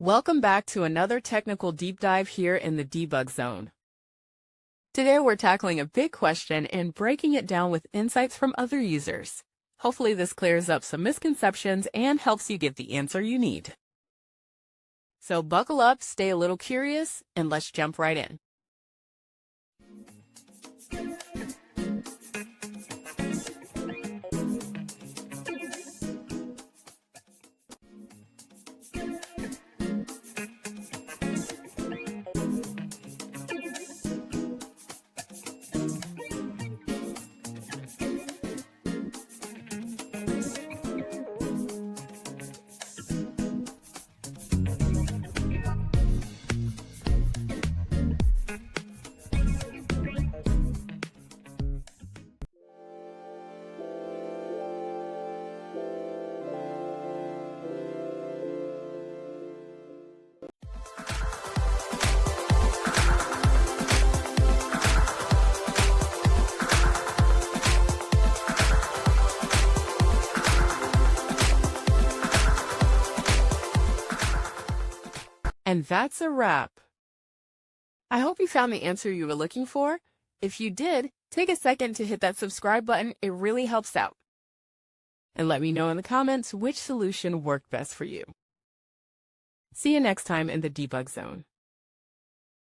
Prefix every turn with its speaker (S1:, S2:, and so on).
S1: Welcome back to another technical deep dive here in the debug zone. Today we're tackling a big question and breaking it down with insights from other users. Hopefully this clears up some misconceptions and helps you get the answer you need. So buckle up, stay a little curious, and let's jump right in. And that's a wrap. I hope you found the answer you were looking for. If you did, take a second to hit that subscribe button. It really helps out. And let me know in the comments which solution worked best for you. See you next time in the debug zone.